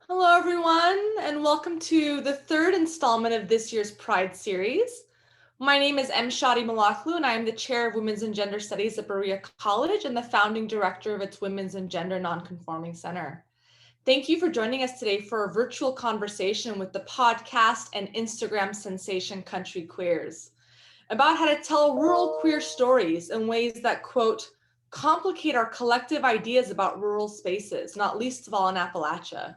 Hello, everyone, and welcome to the third installment of this year's Pride series. My name is M. Shadi Malaklu, and I am the Chair of Women's and Gender Studies at Berea College and the founding director of its Women's and Gender Non-Conforming Center. Thank you for joining us today for a virtual conversation with the podcast and Instagram sensation Country Queers about how to tell rural queer stories in ways that, quote, complicate our collective ideas about rural spaces, not least of all in Appalachia.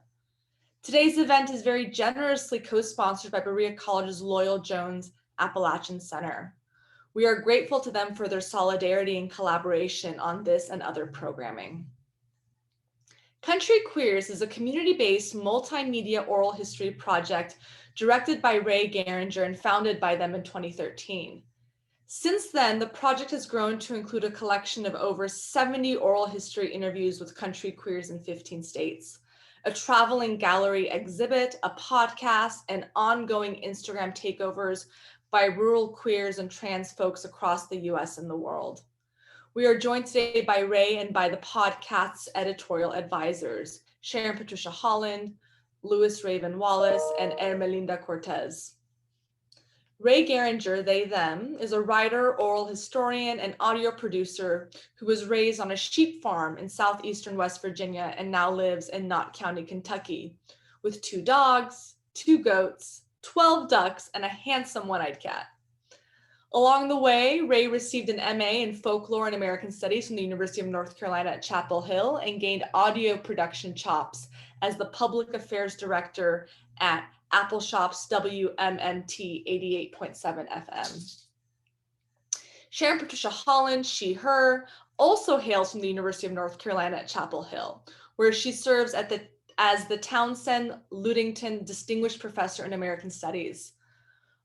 Today's event is very generously co-sponsored by Berea College's Loyal Jones Appalachian Center. We are grateful to them for their solidarity and collaboration on this and other programming. Country Queers is a community-based multimedia oral history project directed by Ray Garinger and founded by them in 2013. Since then, the project has grown to include a collection of over 70 oral history interviews with country queers in 15 states, a traveling gallery exhibit, a podcast, and ongoing Instagram takeovers by rural queers and trans folks across the US and the world. We are joined today by Ray and by the podcast's editorial advisors, Sharon Patricia Holland, Louis Raven Wallace, and Ermelinda Cortez. Ray Garinger, they, them, is a writer, oral historian, and audio producer who was raised on a sheep farm in southeastern West Virginia and now lives in Knott County, Kentucky, with 2 dogs, 2 goats, 12 ducks, and a handsome one-eyed cat. Along the way, Ray received an MA in Folklore and American Studies from the University of North Carolina at Chapel Hill and gained audio production chops as the Public Affairs Director at Apple Shop's WMMT 88.7 FM. Sharon Patricia Holland, she, her, also hails from the University of North Carolina at Chapel Hill, where she serves as the Townsend Ludington Distinguished Professor in American Studies.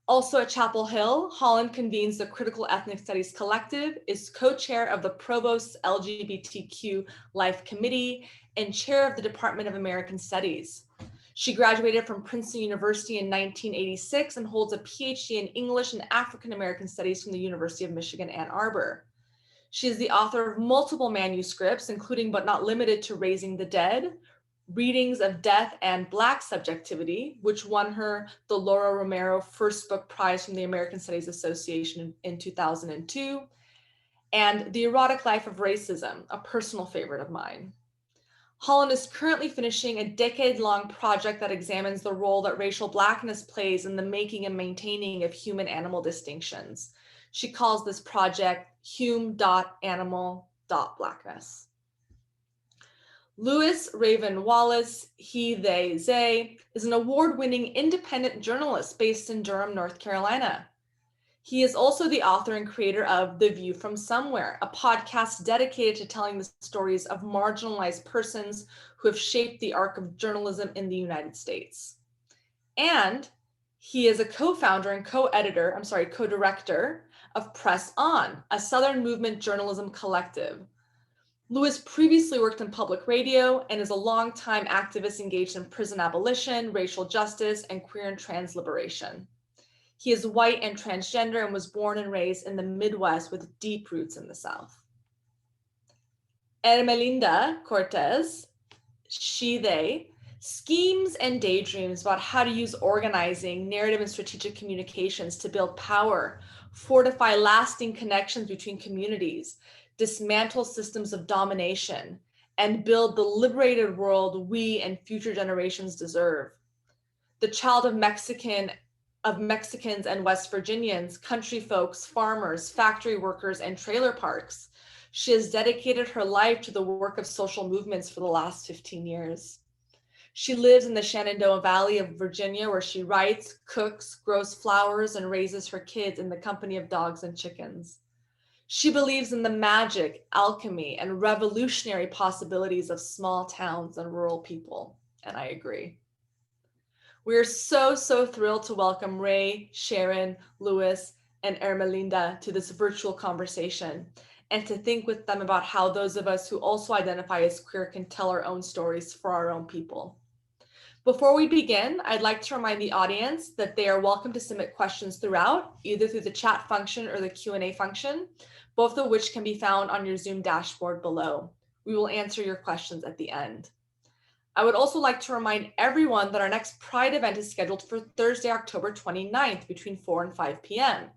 Also at Chapel Hill, Holland convenes the Critical Ethnic Studies Collective, is co-chair of the Provost's LGBTQ Life Committee, and chair of the Department of American Studies. She graduated from Princeton University in 1986 and holds a PhD in English and African American Studies from the University of Michigan, Ann Arbor. She is the author of multiple manuscripts, including but not limited to Raising the Dead, Readings of Death and Black Subjectivity, which won her the Laura Romero First Book Prize from the American Studies Association in 2002, and The Erotic Life of Racism, a personal favorite of mine. Holland is currently finishing a decade-long project that examines the role that racial Blackness plays in the making and maintaining of human-animal distinctions. She calls this project Hume.Animal.Blackness. Louis Raven Wallace, he, they, zay, is an award-winning independent journalist based in Durham, North Carolina. He is also the author and creator of The View from Somewhere, a podcast dedicated to telling the stories of marginalized persons who have shaped the arc of journalism in the United States. And he is a co-founder and co-director of Press On, a Southern Movement journalism collective. Louis previously worked in public radio and is a longtime activist engaged in prison abolition, racial justice, and queer and trans liberation. He is white and transgender and was born and raised in the Midwest with deep roots in the South. Ermelinda Cortez, she, they, schemes and daydreams about how to use organizing, narrative, and strategic communications to build power, fortify lasting connections between communities, dismantle systems of domination, and build the liberated world we and future generations deserve. The child of Mexicans and West Virginians, country folks, farmers, factory workers, and trailer parks, she has dedicated her life to the work of social movements for the last 15 years. She lives in the Shenandoah Valley of Virginia, where she writes, cooks, grows flowers, and raises her kids in the company of dogs and chickens. She believes in the magic, alchemy, and revolutionary possibilities of small towns and rural people, and I agree. We are so thrilled to welcome Ray, Sharon, Louis, and Ermelinda to this virtual conversation and to think with them about how those of us who also identify as queer can tell our own stories for our own people. Before we begin, I'd like to remind the audience that they are welcome to submit questions throughout, either through the chat function or the Q&A function, both of which can be found on your Zoom dashboard below. We will answer your questions at the end. I would also like to remind everyone that our next Pride event is scheduled for Thursday, October 29th between 4 and 5 p.m.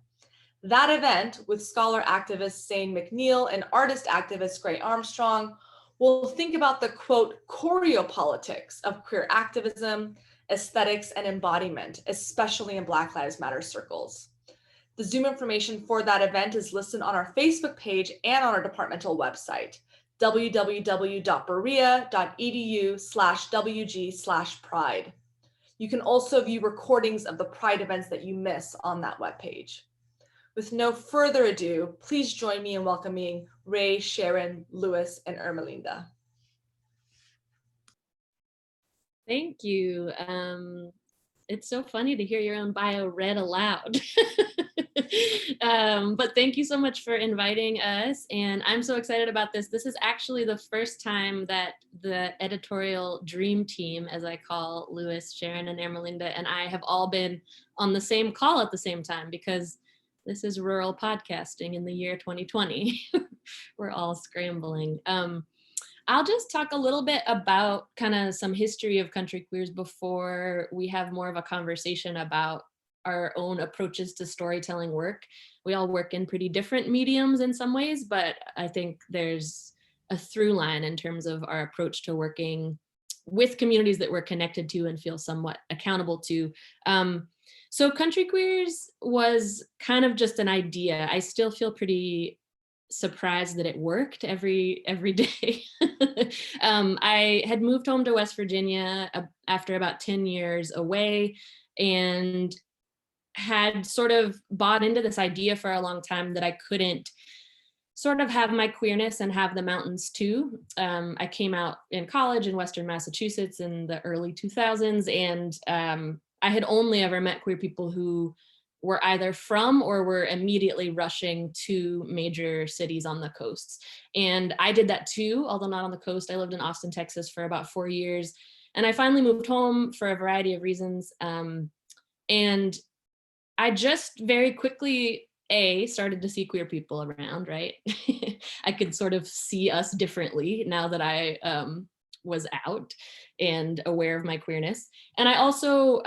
That event, with scholar activist Zane McNeil and artist activist Gray Armstrong, will think about the, quote, choreopolitics of queer activism, aesthetics, and embodiment, especially in Black Lives Matter circles. The Zoom information for that event is listed on our Facebook page and on our departmental website, www.berea.edu/wg/pride. You can also view recordings of the Pride events that you miss on that webpage. With no further ado, please join me in welcoming Ray, Sharon, Lewis, and Ermelinda. Thank you. It's so funny to hear your own bio read aloud. But thank you so much for inviting us. And I'm so excited about this. This is actually the first time that the editorial dream team, as I call Lewis, Sharon, and Ermelinda, and I have all been on the same call at the same time, because this is rural podcasting in the year 2020. We're all scrambling. I'll just talk a little bit about kind of some history of country queers before we have more of a conversation about our own approaches to storytelling work. We all work in pretty different mediums in some ways, but I think there's a through line in terms of our approach to working with communities that we're connected to and feel somewhat accountable to. So country queers was kind of just an idea. I still feel pretty surprised that it worked every day. I had moved home to West Virginia after about 10 years away, and had sort of bought into this idea for a long time that I couldn't sort of have my queerness and have the mountains too. I came out in college in Western Massachusetts in the early 2000s, and I had only ever met queer people who were either from or were immediately rushing to major cities on the coasts. And I did that too, although not on the coast. I lived in Austin, Texas for about 4 years. And I finally moved home for a variety of reasons. And I just very quickly, started to see queer people around, right? I could sort of see us differently now that I was out and aware of my queerness. And I also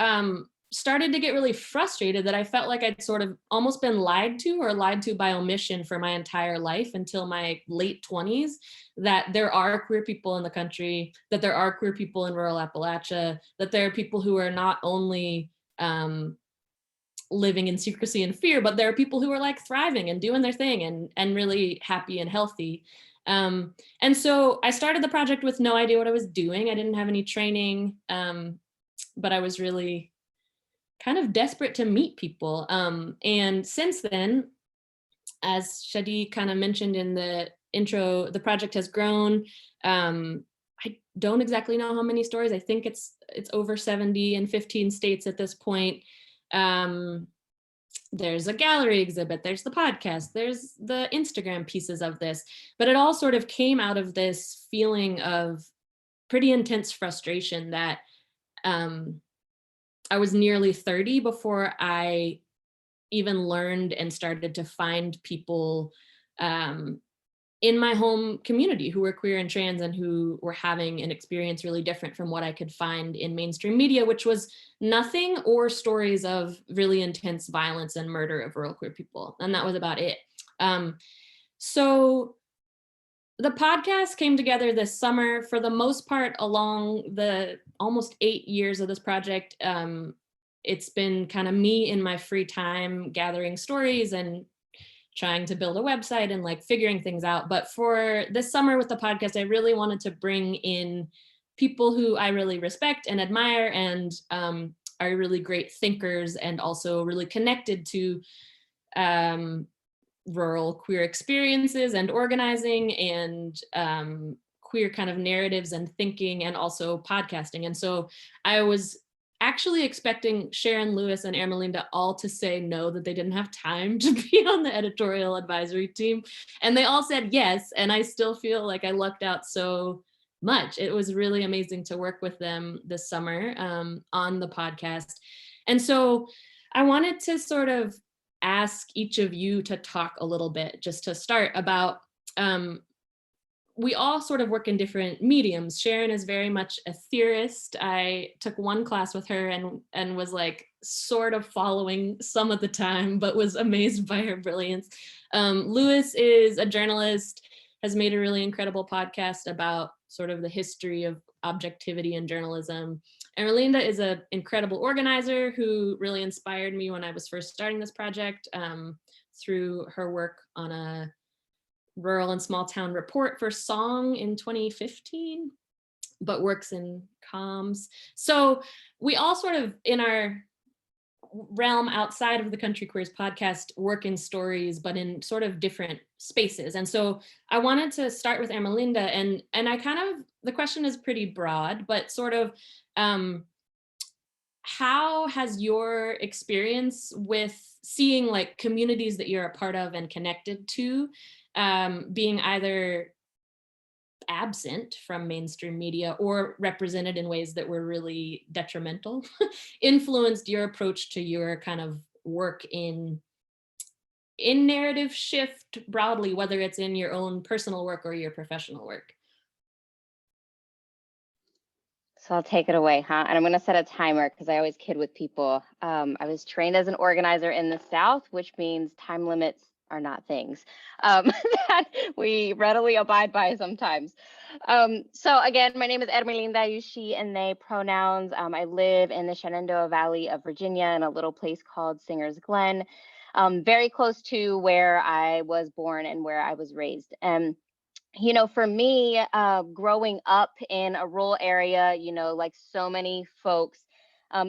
started to get really frustrated that I felt like I'd sort of almost been lied to by omission for my entire life until my late 20s, that there are queer people in the country, that there are queer people in rural Appalachia, that there are people who are not only living in secrecy and fear, but there are people who are like thriving and doing their thing and really happy and healthy. And so I started the project with no idea what I was doing. I didn't have any training, but I was really kind of desperate to meet people. And since then, as Shadi kind of mentioned in the intro, the project has grown. I don't exactly know how many stories. I think it's over 70 in 15 states at this point. There's a gallery exhibit, there's the podcast, there's the Instagram pieces of this, but it all sort of came out of this feeling of pretty intense frustration that I was nearly 30 before I even learned and started to find people in my home community who were queer and trans and who were having an experience really different from what I could find in mainstream media, which was nothing or stories of really intense violence and murder of rural queer people. And that was about it. So the podcast came together this summer. For the most part, along the almost 8 years of this project, it's been kind of me in my free time gathering stories and trying to build a website and like figuring things out. But for this summer with the podcast, I really wanted to bring in people who I really respect and admire and are really great thinkers and also really connected to rural queer experiences and organizing and queer kind of narratives and thinking and also podcasting. And so I was actually expecting Sharon, Lewis, and Ermelinda all to say no, that they didn't have time to be on the editorial advisory team. And they all said yes. And I still feel like I lucked out so much. It was really amazing to work with them this summer on the podcast. And so I wanted to sort of ask each of you to talk a little bit, just to start, about we all sort of work in different mediums. Sharon is very much a theorist. I took one class with her and was like sort of following some of the time, but was amazed by her brilliance. Lewis is a journalist, has made a really incredible podcast about sort of the history of objectivity in journalism. And Erlinda is an incredible organizer who really inspired me when I was first starting this project, through her work on a rural and small town report for Song in 2015, but works in comms. So we all sort of, in our realm outside of the Country Queers podcast, work in stories, but in sort of different spaces. And so I wanted to start with Ermelinda, and I kind of, the question is pretty broad, but sort of, how has your experience with seeing like communities that you're a part of and connected to, being either absent from mainstream media or represented in ways that were really detrimental, influenced your approach to your kind of work in narrative shift broadly, whether it's in your own personal work or your professional work? So I'll take it away, huh? And I'm going to set a timer because I always kid with people. I was trained as an organizer in the South, which means time limits are not things that we readily abide by sometimes. So again, my name is Ermelinda. I use she and they pronouns. I live in the Shenandoah Valley of Virginia in a little place called Singer's Glen, very close to where I was born and where I was raised. And you know, for me, growing up in a rural area, you know, like so many folks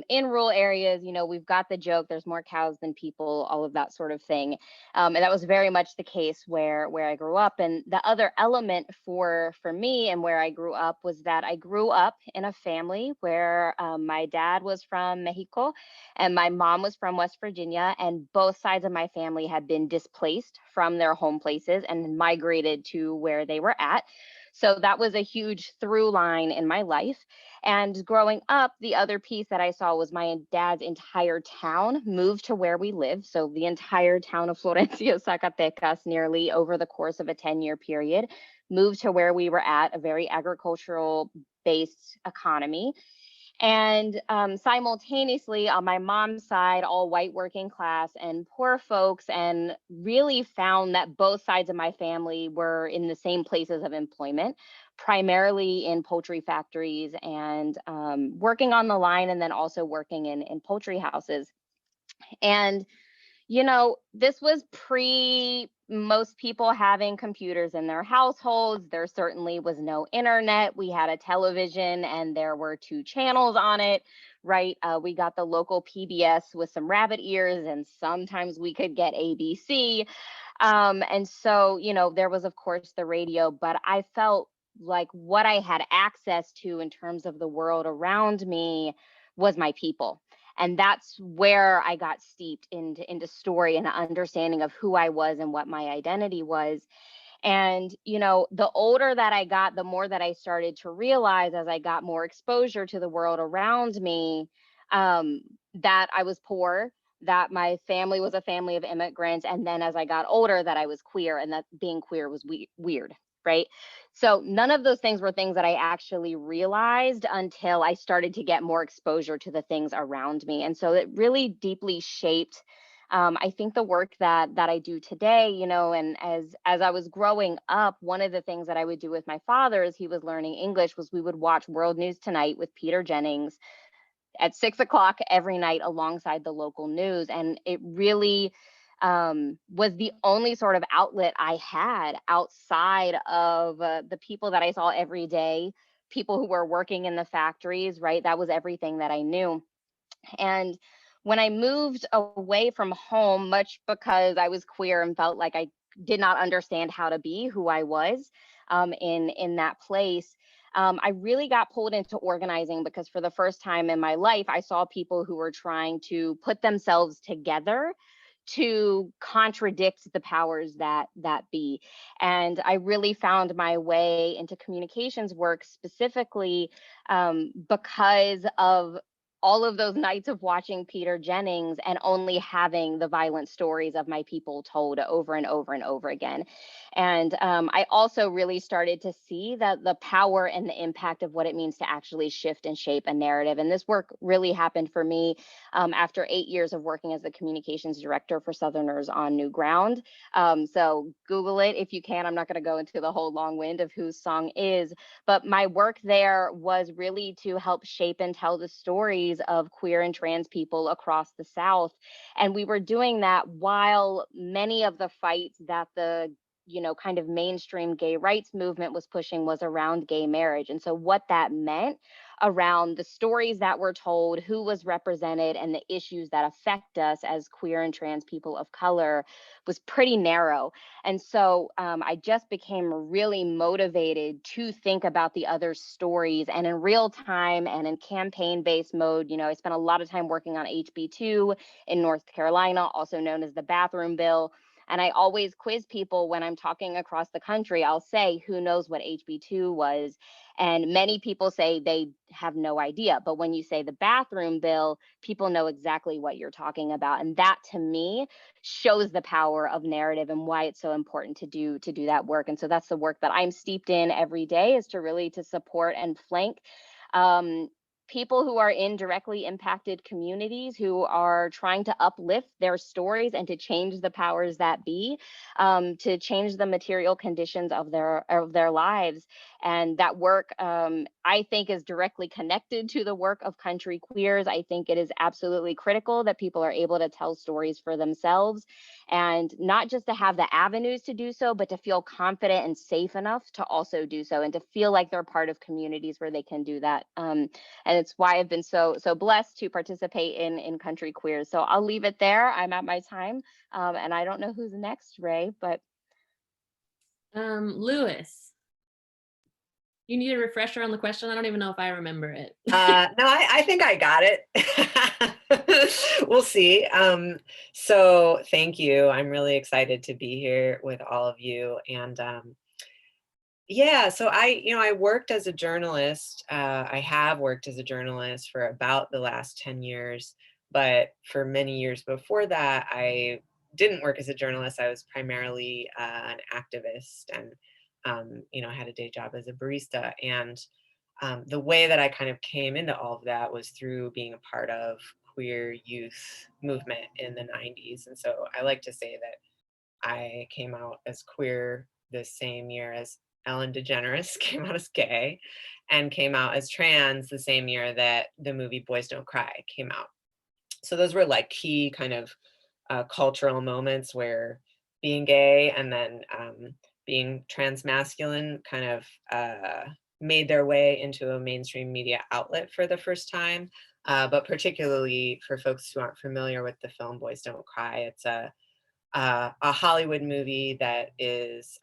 in rural areas, you know, we've got the joke, there's more cows than people, all of that sort of thing. And that was very much the case where I grew up. And the other element for me and where I grew up was that I grew up in a family where my dad was from Mexico and my mom was from West Virginia, and both sides of my family had been displaced from their home places and migrated to where they were at. So that was a huge through line in my life. And growing up, the other piece that I saw was my dad's entire town moved to where we live. So the entire town of Florencia, Zacatecas, nearly over the course of a 10-year period, moved to where we were at, a very agricultural based economy. And simultaneously, on my mom's side, all white working class and poor folks, and really found that both sides of my family were in the same places of employment, primarily in poultry factories and working on the line, and then also working in poultry houses. And you know, this was pre most people having computers in their households. There certainly was no internet. We had a television and there were 2 channels on it, right? We got the local PBS with some rabbit ears, and sometimes we could get ABC. And so, you know, there was, of course, the radio, but I felt like what I had access to in terms of the world around me was my people. And that's where I got steeped into story and understanding of who I was and what my identity was. And, you know, the older that I got, the more that I started to realize as I got more exposure to the world around me, that I was poor, that my family was a family of immigrants. And then as I got older, that I was queer, and that being queer was weird. Right. So none of those things were things that I actually realized until I started to get more exposure to the things around me. And so it really deeply shaped, I think, the work that I do today, you know. And as I was growing up, one of the things that I would do with my father as he was learning English was we would watch World News Tonight with Peter Jennings at 6 o'clock every night alongside the local news. And it really was the only sort of outlet I had outside of the people that I saw every day, people who were working in the factories, right? That was everything that I knew. And when I moved away from home, much because I was queer and felt like I did not understand how to be who I was in that place, I really got pulled into organizing because for the first time in my life, I saw people who were trying to put themselves together to contradict the powers that be. And I really found my way into communications work specifically because of all of those nights of watching Peter Jennings and only having the violent stories of my people told over and over and over again. And I also really started to see that the power and the impact of what it means to actually shift and shape a narrative. And this work really happened for me after 8 years of working as the communications director for Southerners on New Ground. So Google it if you can. I'm not going to go into the whole long wind of whose song is, but my work there was really to help shape and tell the stories of queer and trans people across the South. And we were doing that while many of the fights that the kind of mainstream gay rights movement was pushing was around gay marriage. And so what that meant around the stories that were told, who was represented, and the issues that affect us as queer and trans people of color was pretty narrow. And so I just became really motivated to think about the other stories, and in real time and in campaign-based mode. I spent a lot of time working on HB2 in North Carolina, also known as the bathroom bill. And I always quiz people when I'm talking across the country. I'll say, who knows what HB2 was? And many people say they have no idea. But when you say the bathroom bill, people know exactly what you're talking about. And that, to me, shows the power of narrative and why it's so important to do that work. And so that's the work that I'm steeped in every day, is to really to support and flank people who are in directly impacted communities, who are trying to uplift their stories and to change the powers that be, to change the material conditions of their lives. And that work, I think, is directly connected to the work of country queers. I think it is absolutely critical that people are able to tell stories for themselves, and not just to have the avenues to do so, but to feel confident and safe enough to also do so, and to feel like they're part of communities where they can do that. And it's why I've been so blessed to participate in Country Queers. So I'll leave it there. I'm at my time, and I don't know who's next, Ray, but Lewis, you need a refresher on the question. I don't even know if I remember it. No, I think I got it. We'll see. So thank you. I'm really excited to be here with all of you. And yeah, so I worked as a journalist. I have worked as a journalist for about the last 10 years, but for many years before that, I didn't work as a journalist. I was primarily an activist, and had a day job as a barista. And the way that I kind of came into all of that was through being a part of queer youth movement in the 90s. And so I like to say that I came out as queer the same year as Ellen DeGeneres came out as gay, and came out as trans the same year that the movie Boys Don't Cry came out. So those were like key kind of cultural moments where being gay and then being transmasculine kind of made their way into a mainstream media outlet for the first time. But particularly for folks who aren't familiar with the film Boys Don't Cry, it's a Hollywood movie that is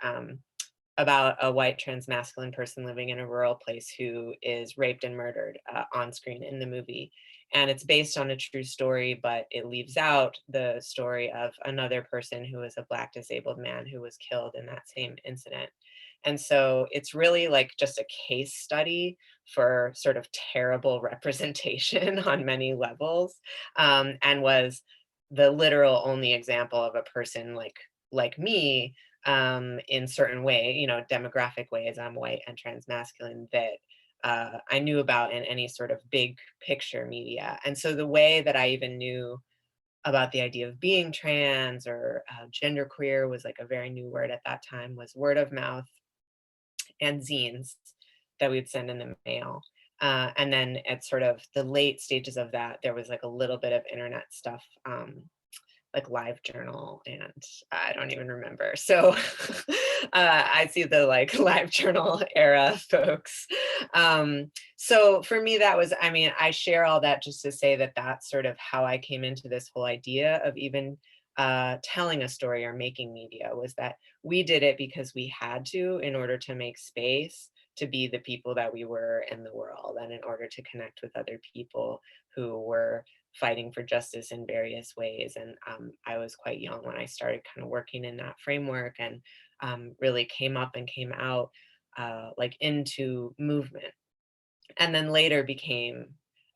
about a white transmasculine person living in a rural place who is raped and murdered on screen in the movie. And it's based on a true story, but it leaves out the story of another person who is a Black disabled man who was killed in that same incident. And so it's really like just a case study for sort of terrible representation on many levels, and was the literal only example of a person like me, in certain way, demographic ways. I'm white and transmasculine, that I knew about in any sort of big picture media. And so the way that I even knew about the idea of being trans or genderqueer was like a very new word at that time, was word of mouth and zines that we'd send in the mail. And then at sort of the late stages of that, there was like a little bit of internet stuff, like Live Journal, and I don't even remember. So I see the like Live Journal era folks. So for me, that was, I share all that just to say that that's sort of how I came into this whole idea of even telling a story or making media, was that we did it because we had to, in order to make space to be the people that we were in the world, and in order to connect with other people who were fighting for justice in various ways. And I was quite young when I started kind of working in that framework, and really came up and came out like into movement, and then later became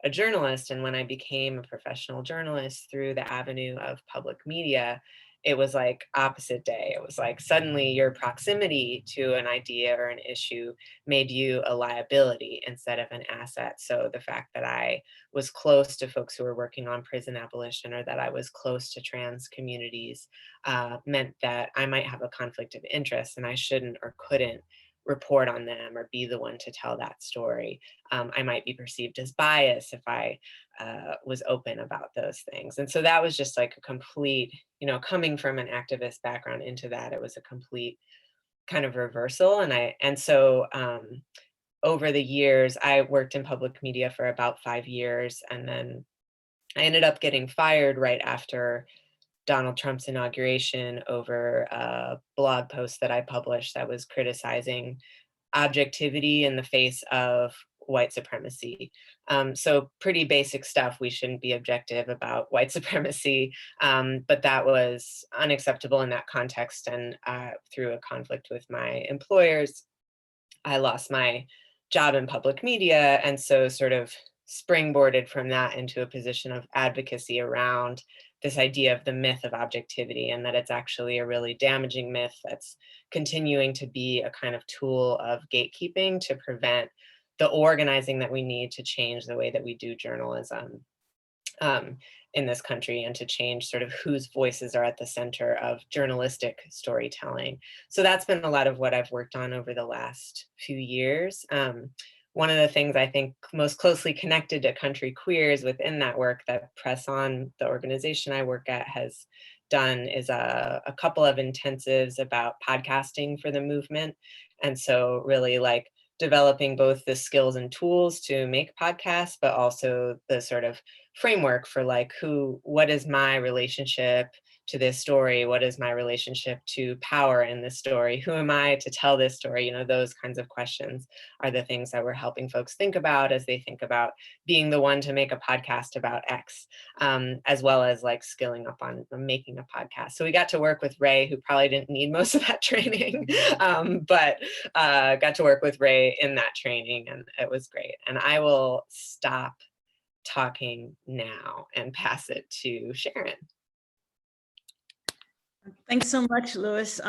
a journalist. And when I became a professional journalist through the avenue of public media, it was like opposite day. It was like suddenly your proximity to an idea or an issue made you a liability instead of an asset. So the fact that I was close to folks who were working on prison abolition, or that I was close to trans communities, meant that I might have a conflict of interest and I shouldn't or couldn't report on them or be the one to tell that story. I might be perceived as biased if I was open about those things. And so that was just like a complete, coming from an activist background into that, it was a complete kind of reversal. And so over the years, I worked in public media for about 5 years, and then I ended up getting fired right after Donald Trump's inauguration over a blog post that I published that was criticizing objectivity in the face of white supremacy. So pretty basic stuff. We shouldn't be objective about white supremacy, but that was unacceptable in that context. And through a conflict with my employers, I lost my job in public media, and so sort of springboarded from that into a position of advocacy around this idea of the myth of objectivity, and that it's actually a really damaging myth that's continuing to be a kind of tool of gatekeeping to prevent the organizing that we need to change the way that we do journalism in this country, and to change sort of whose voices are at the center of journalistic storytelling. So that's been a lot of what I've worked on over the last few years. One of the things I think most closely connected to Country Queers within that work that Press On, the organization I work at, has done is a couple of intensives about podcasting for the movement. And so really like developing both the skills and tools to make podcasts, but also the sort of framework for like what is my relationship to this story? What is my relationship to power in this story? Who am I to tell this story? Those kinds of questions are the things that we're helping folks think about as they think about being the one to make a podcast about X, as well as like skilling up on making a podcast. So we got to work with Ray, who probably didn't need most of that training, but got to work with Ray in that training, and it was great. And I will stop talking now and pass it to Sharon. Thanks so much, Louis.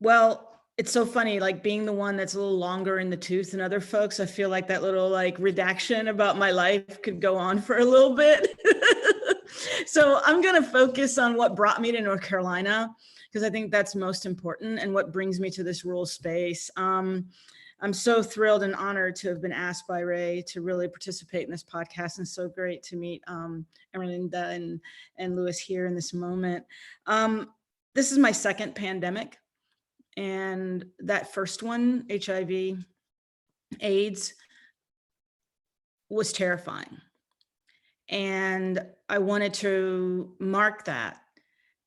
Well, it's so funny, like being the one that's a little longer in the tooth than other folks. I feel like that little like redaction about my life could go on for a little bit. So I'm going to focus on what brought me to North Carolina, because I think that's most important, and what brings me to this rural space. I'm so thrilled and honored to have been asked by Ray to really participate in this podcast, and so great to meet Ermelinda and Louis here in this moment. This is my second pandemic, and that first one, HIV, AIDS, was terrifying. And I wanted to mark that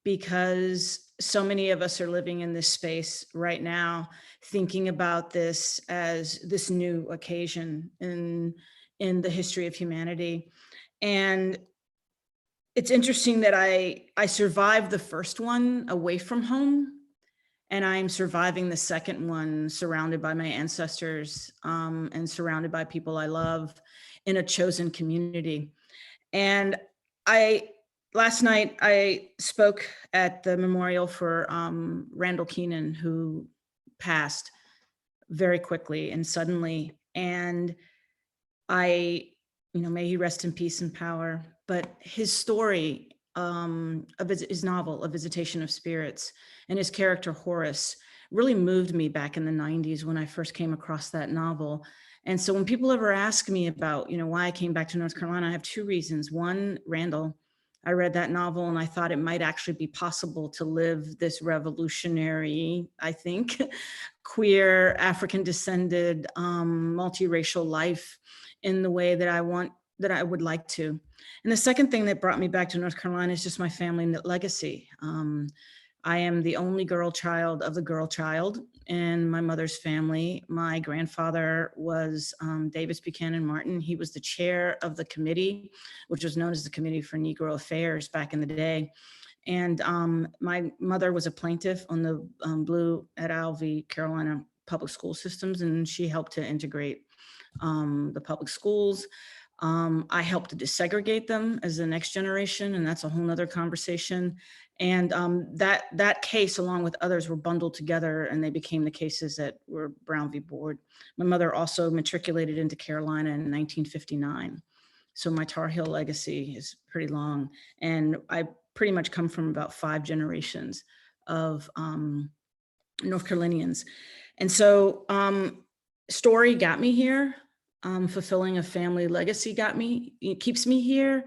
because so many of us are living in this space right now, thinking about this as this new occasion in the history of humanity. And it's interesting that I survived the first one away from home, and I'm surviving the second one surrounded by my ancestors and surrounded by people I love in a chosen community. And last night I spoke at the memorial for Randall Keenan, who passed very quickly and suddenly. And may he rest in peace and power. But his story of his novel, A Visitation of Spirits, and his character Horace really moved me back in the 90s when I first came across that novel. And so when people ever ask me about, why I came back to North Carolina, I have two reasons. One, Randall. I read that novel and I thought it might actually be possible to live this revolutionary, I think, queer, African descended, multiracial life in the way that I would like to. And the second thing that brought me back to North Carolina is just my family legacy. I am the only girl child of the girl child in my mother's family. My grandfather was Davis Buchanan Martin. He was the chair of the committee, which was known as the Committee for Negro Affairs back in the day. And my mother was a plaintiff on the Blue et al. v. Carolina public school systems, and she helped to integrate the public schools. I helped to desegregate them as the next generation, and that's a whole nother conversation. And that case, along with others, were bundled together, and they became the cases that were Brown v. Board. My mother also matriculated into Carolina in 1959. So my Tar Heel legacy is pretty long. And I pretty much come from about 5 generations of North Carolinians. And so story got me here. Fulfilling a family legacy it keeps me here.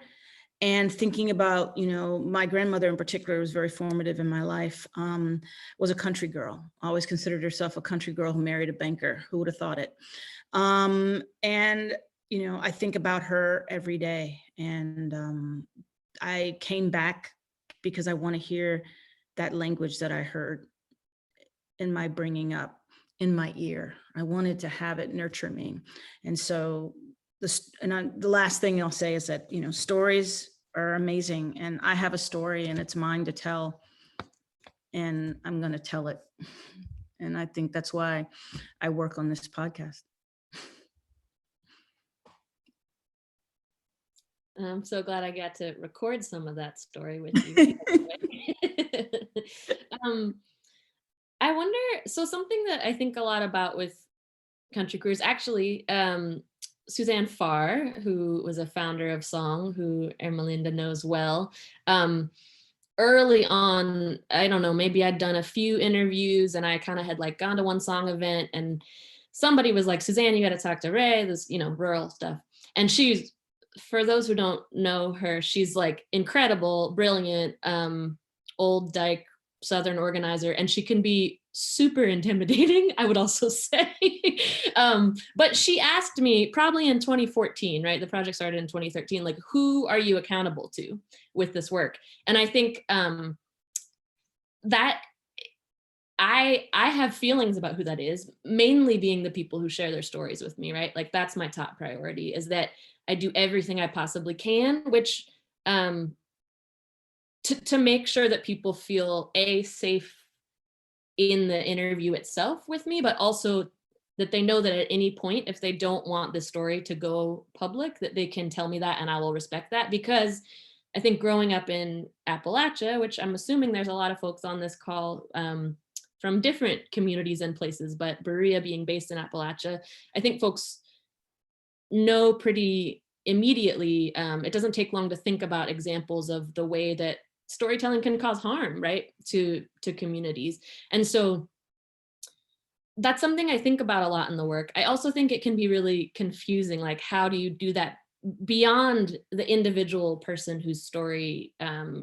And thinking about, my grandmother in particular was very formative in my life, was a country girl, always considered herself a country girl who married a banker. Who would have thought it? And, I think about her every day. And I came back because I want to hear that language that I heard in my bringing up, in my ear. I wanted to have it nurture me. And so the last thing I'll say is that, stories are amazing, and I have a story and it's mine to tell, and I'm going to tell it. And I think that's why I work on this podcast. I'm so glad I got to record some of that story with you. I wonder, so something that I think a lot about with country queers, actually, Suzanne Farr, who was a founder of Song, who Ermelinda knows well, early on, I don't know, maybe I'd done a few interviews and I kind of had like gone to one Song event, and somebody was like, Suzanne, you got to talk to Ray, this, rural stuff. And she's, for those who don't know her, she's like incredible, brilliant, old dyke Southern organizer, and she can be super intimidating, I would also say. But she asked me probably in 2014, right? The project started in 2013, like, who are you accountable to with this work? And I think that I have feelings about who that is, mainly being the people who share their stories with me, right? Like, that's my top priority, is that I do everything I possibly can, which to make sure that people feel safe in the interview itself with me, but also that they know that at any point, if they don't want the story to go public, that they can tell me that and I will respect that. Because I think growing up in Appalachia, which I'm assuming there's a lot of folks on this call from different communities and places, but Berea being based in Appalachia, I think folks know pretty immediately, it doesn't take long to think about examples of the way that storytelling can cause harm, right, to communities. And so that's something I think about a lot in the work. I also think it can be really confusing, like, how do you do that beyond the individual person whose story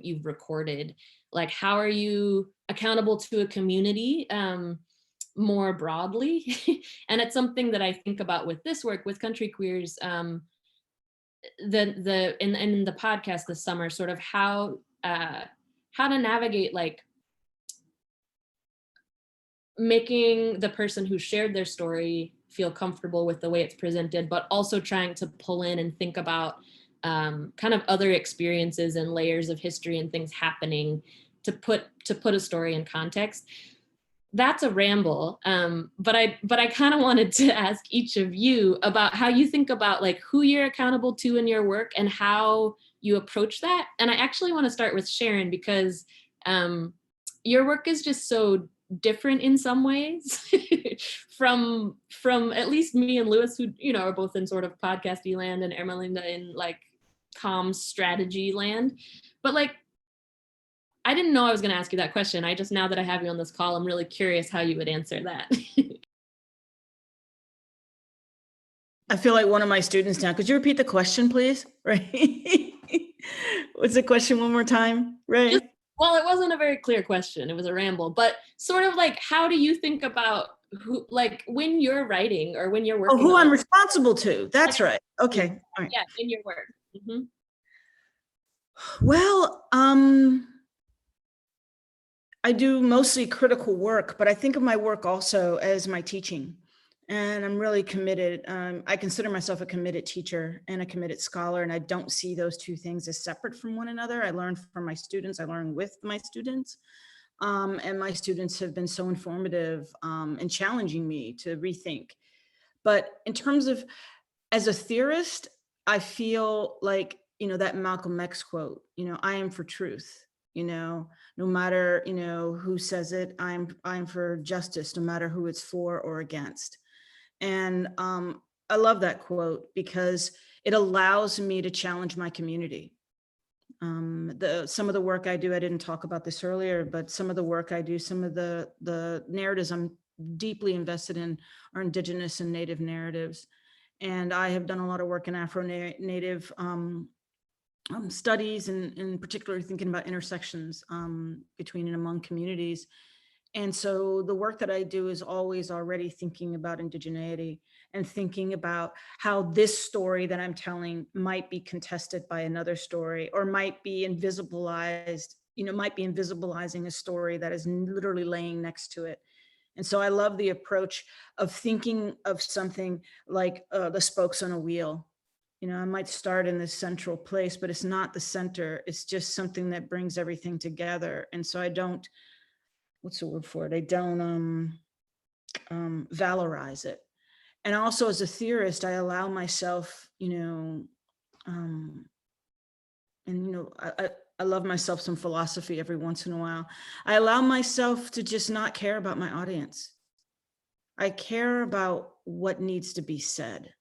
you've recorded? Like, how are you accountable to a community more broadly? And it's something that I think about with this work, with country queers, in the podcast this summer, sort of how to navigate, like, making the person who shared their story feel comfortable with the way it's presented, but also trying to pull in and think about kind of other experiences and layers of history and things happening to put a story in context. That's a ramble, but I kind of wanted to ask each of you about how you think about, like, who you're accountable to in your work and how you approach that. And I actually want to start with Sharon, because your work is just so different in some ways from at least me and Lewis, who are both in sort of podcasty land, and Ermelinda in like comms strategy land. But like, I didn't know I was going to ask you that question. I just, now that I have you on this call, I'm really curious how you would answer that. I feel like one of my students now. Could you repeat the question, please? Right. What's the question one more time? Right. Well, it wasn't a very clear question. It was a ramble, but sort of like, how do you think about who, like, when you're writing or when you're working? Oh, who I'm responsible to. That's right. Okay. All right. Yeah, in your work. Mm-hmm. Well, I do mostly critical work, but I think of my work also as my teaching. And I'm really committed. I consider myself a committed teacher and a committed scholar, and I don't see those two things as separate from one another. I learn from my students, I learn with my students. And my students have been so informative and challenging me to rethink. But in terms of, as a theorist, I feel like, that Malcolm X quote, I am for truth, no matter, who says it, I'm for justice, no matter who it's for or against. And I love that quote because it allows me to challenge my community. Some of the work I do, I didn't talk about this earlier, but some of the work I do, some of the narratives I'm deeply invested in are Indigenous and Native narratives. And I have done a lot of work in Afro-Native studies, and in particular thinking about intersections between and among communities. And so the work that I do is always already thinking about indigeneity and thinking about how this story that I'm telling might be contested by another story, or might be invisibilized, might be invisibilizing a story that is literally laying next to it. And so I love the approach of thinking of something like the spokes on a wheel. I might start in this central place, but it's not the center. It's just something that brings everything together. And so I don't, what's the word for it? I don't valorize it. And also as a theorist, I allow myself, I love myself some philosophy every once in a while. I allow myself to just not care about my audience. I care about what needs to be said.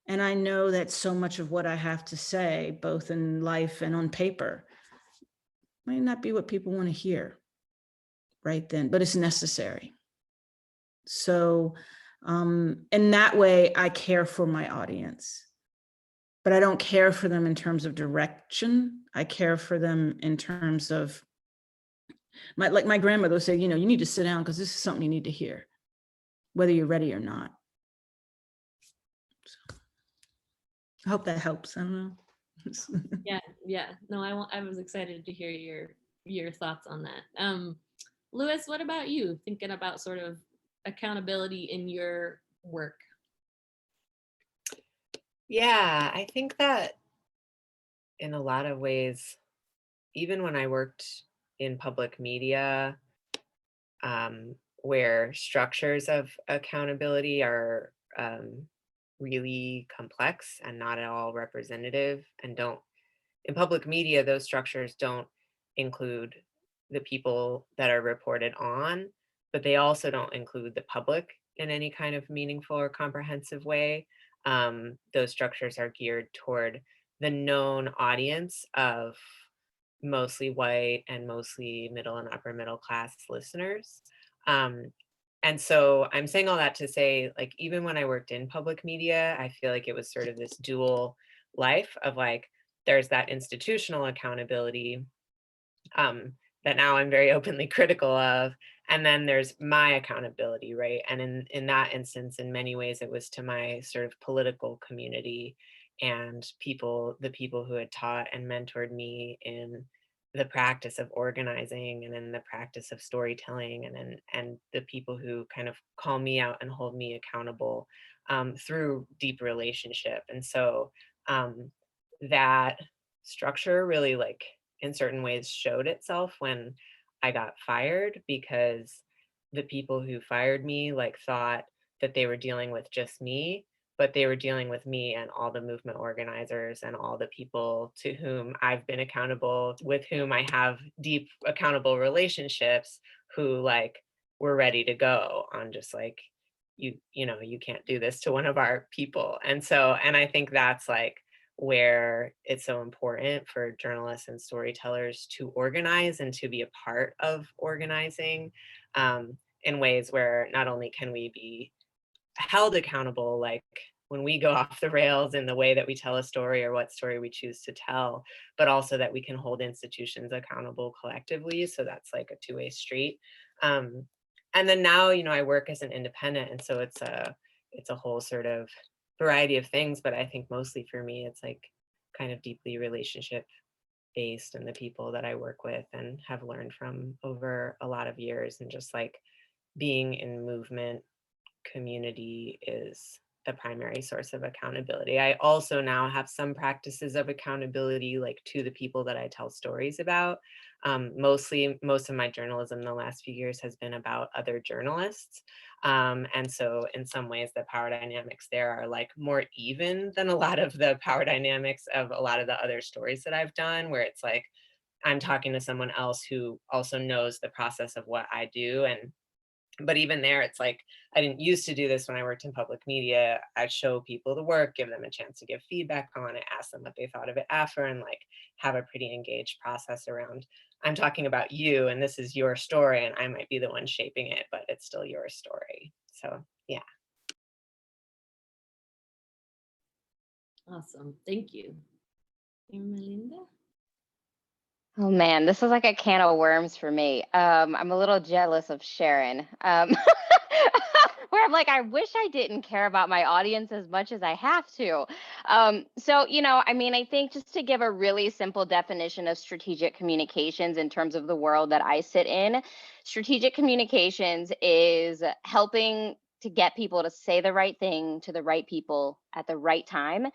And I know that so much of what I have to say, both in life and on paper, might not be what people want to hear right then, but it's necessary. So in that way, I care for my audience, but I don't care for them in terms of direction. I care for them in terms of, like my grandmother would say, you need to sit down because this is something you need to hear, whether you're ready or not. So, I hope that helps. I don't know. Yeah. No, I was excited to hear your thoughts on that. Louis, what about you? Thinking about sort of accountability in your work. Yeah, I think that in a lot of ways, even when I worked in public media, where structures of accountability are really complex and not at all representative, and in public media, those structures don't include the people that are reported on, but they also don't include the public in any kind of meaningful or comprehensive way. Those structures are geared toward the known audience of mostly white and mostly middle and upper middle class listeners. And so I'm saying all that to say, like, even when I worked in public media, I feel like it was sort of this dual life of like, there's that institutional accountability that now I'm very openly critical of. And then there's my accountability, right? And in that instance, in many ways, it was to my sort of political community and the people who had taught and mentored me in the practice of organizing and in the practice of storytelling, and the people who kind of call me out and hold me accountable through deep relationship. And so that structure really, like, in certain ways showed itself when I got fired, because the people who fired me like thought that they were dealing with just me, but they were dealing with me and all the movement organizers and all the people to whom I've been accountable, with whom I have deep accountable relationships, who like were ready to go on just like, you can't do this to one of our people. And I think that's like where it's so important for journalists and storytellers to organize and to be a part of organizing in ways where not only can we be held accountable, like when we go off the rails in the way that we tell a story or what story we choose to tell, but also that we can hold institutions accountable collectively. So that's like a two-way street. And then now, I work as an independent, and so it's a whole sort of variety of things, but I think mostly for me, it's like kind of deeply relationship based, and the people that I work with and have learned from over a lot of years, and just like being in movement community is the primary source of accountability. I also now have some practices of accountability, like to the people that I tell stories about. Most of my journalism in the last few years has been about other journalists. And so in some ways, the power dynamics there are like more even than a lot of the power dynamics of a lot of the other stories that I've done, where it's like, I'm talking to someone else who also knows the process of what I do. But even there, it's like, I didn't used to do this when I worked in public media. I'd show people the work, give them a chance to give feedback on it, ask them what they thought of it after, and like have a pretty engaged process around, I'm talking about you and this is your story and I might be the one shaping it, but it's still your story. So yeah. Awesome. Thank you. Melinda? Oh man, this is like a can of worms for me. I'm a little jealous of Sharon. Where I'm like, I wish I didn't care about my audience as much as I have to. So, I mean, I think just to give a really simple definition of strategic communications in terms of the world that I sit in, strategic communications is helping to get people to say the right thing to the right people at the right time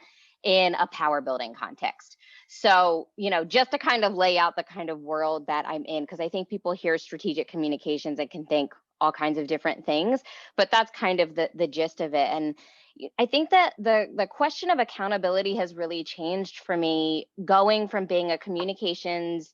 in a power building context. So, just to kind of lay out the kind of world that I'm in, because I think people hear strategic communications and can think all kinds of different things, but that's kind of the gist of it. And I think that the question of accountability has really changed for me, going from being a communications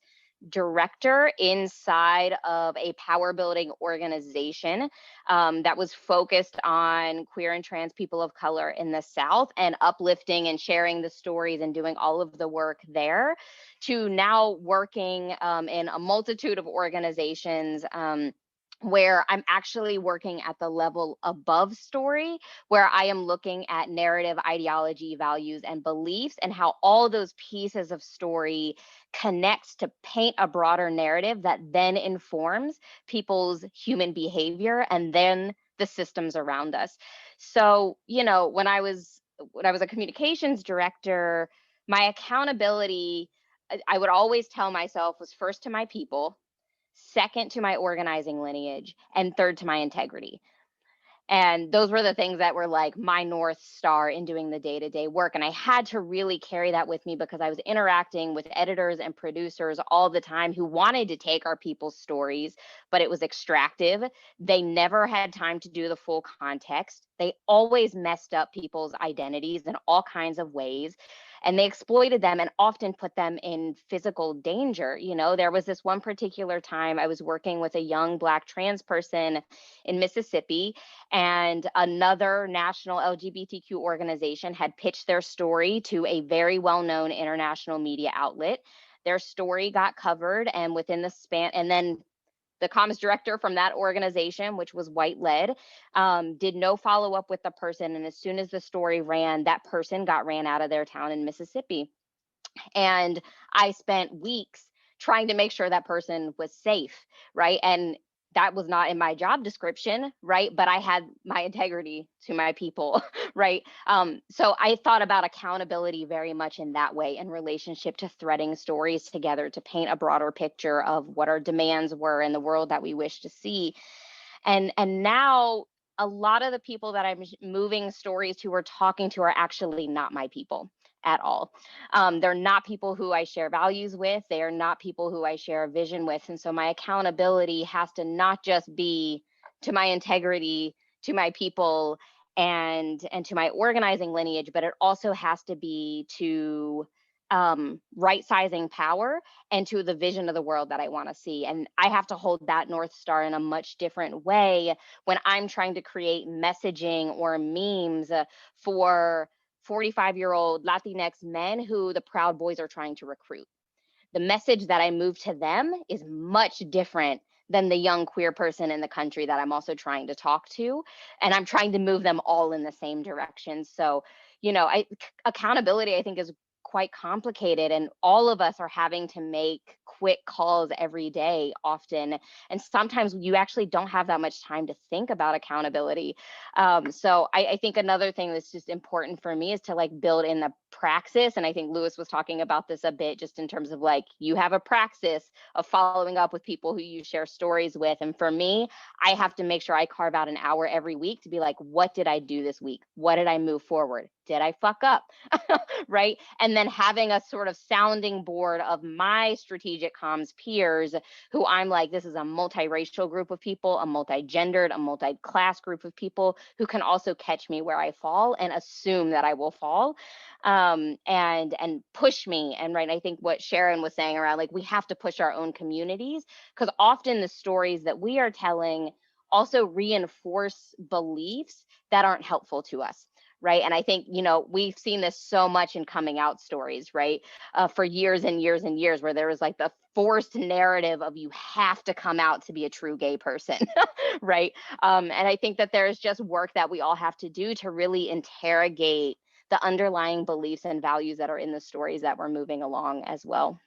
director inside of a power building organization that was focused on queer and trans people of color in the South and uplifting and sharing the stories and doing all of the work there, to now working in a multitude of organizations where I'm actually working at the level above story, where I am looking at narrative, ideology, values, and beliefs, and how all those pieces of story connects to paint a broader narrative that then informs people's human behavior and then the systems around us. So, when I was a communications director, my accountability, I would always tell myself, was first to my people, second to my organizing lineage, and third to my integrity. And those were the things that were like my North Star in doing the day-to-day work. And I had to really carry that with me because I was interacting with editors and producers all the time who wanted to take our people's stories, but it was extractive. They never had time to do the full context. They always messed up people's identities in all kinds of ways. And they exploited them and often put them in physical danger. There was this one particular time I was working with a young Black trans person in Mississippi, and another national LGBTQ organization had pitched their story to a very well-known international media outlet. Their story got covered, and within the span, and then the comms director from that organization, which was white-led, did no follow-up with the person. And as soon as the story ran, that person got ran out of their town in Mississippi. And I spent weeks trying to make sure that person was safe, right? And that was not in my job description, right? But I had my integrity to my people, right? So I thought about accountability very much in that way, in relationship to threading stories together to paint a broader picture of what our demands were in the world that we wish to see. And now a lot of the people that I'm moving stories to or talking to are actually not my people at all. They're not people who I share values with. They are not people who I share a vision with. And so my accountability has to not just be to my integrity, to my people, and to my organizing lineage, but it also has to be to right sizing power and to the vision of the world that I want to see. And I have to hold that North Star in a much different way when I'm trying to create messaging or memes for 45-year-old Latinx men who the Proud Boys are trying to recruit. The message that I move to them is much different than the young queer person in the country that I'm also trying to talk to. And I'm trying to move them all in the same direction. So, accountability, I think, is quite complicated, and all of us are having to make quick calls every day often, and sometimes you actually don't have that much time to think about accountability. So I think another thing that's just important for me is to build in the praxis. And I think Lewis was talking about this a bit, just in terms of like, you have a praxis of following up with people who you share stories with. And for me, I have to make sure I carve out an hour every week to be like, what did I do this week? What did I move forward? Did I fuck up? Right? And then having a sort of sounding board of my strategic comms peers who I'm like, this is a multiracial group of people, a multi-gendered, a multi-class group of people who can also catch me where I fall and assume that I will fall, and push me. And right, I think what Sharon was saying around, like, we have to push our own communities, because often the stories that we are telling also reinforce beliefs that aren't helpful to us. Right. And I think, you know, we've seen this so much in coming out stories, right? For years and years and years, where there was like the forced narrative of you have to come out to be a true gay person. Right. And I think that there's just work that we all have to do to really interrogate the underlying beliefs and values that are in the stories that we're moving along as well.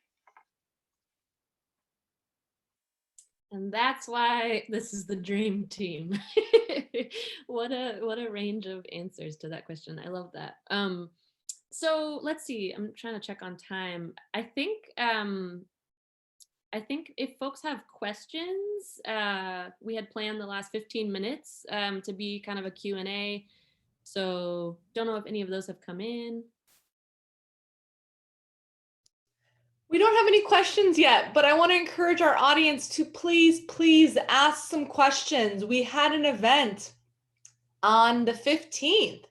And that's why this is the dream team. What a range of answers to that question. I love that. So let's see. I'm trying to check on time. I think if folks have questions, we had planned the last 15 minutes to be kind of a Q&A. So don't know if any of those have come in. We don't have any questions yet, but I want to encourage our audience to please ask some questions. We had an event on the 15th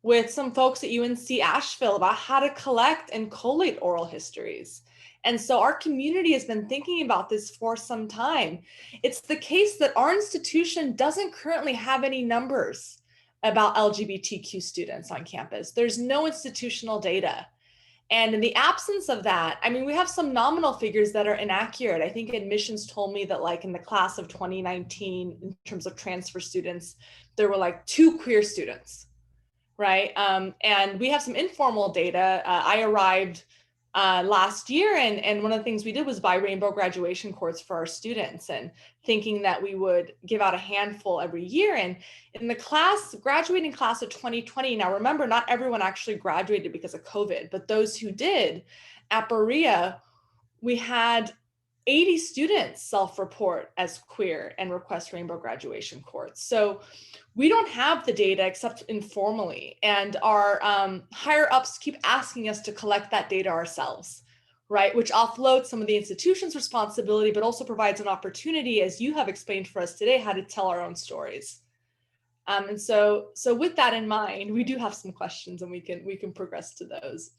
with some folks at UNC Asheville about how to collect and collate oral histories. And so our community has been thinking about this for some time. It's the case that our institution doesn't currently have any numbers about LGBTQ students on campus. There's no institutional data. And in the absence of that, I mean, we have some nominal figures that are inaccurate. I think admissions told me that like in the class of 2019, in terms of transfer students, there were like 2 queer students, right? And we have some informal data. I arrived last year, and one of the things we did was buy rainbow graduation cords for our students, and thinking that we would give out a handful every year. And in the graduating class of 2020, now remember, not everyone actually graduated because of COVID, but those who did, at Berea, we had 80 students self-report as queer and request rainbow graduation cords. So we don't have the data except informally, and our higher ups keep asking us to collect that data ourselves, right? Which offloads some of the institution's responsibility, but also provides an opportunity, as you have explained for us today, how to tell our own stories. And so with that in mind, we do have some questions, and we can progress to those.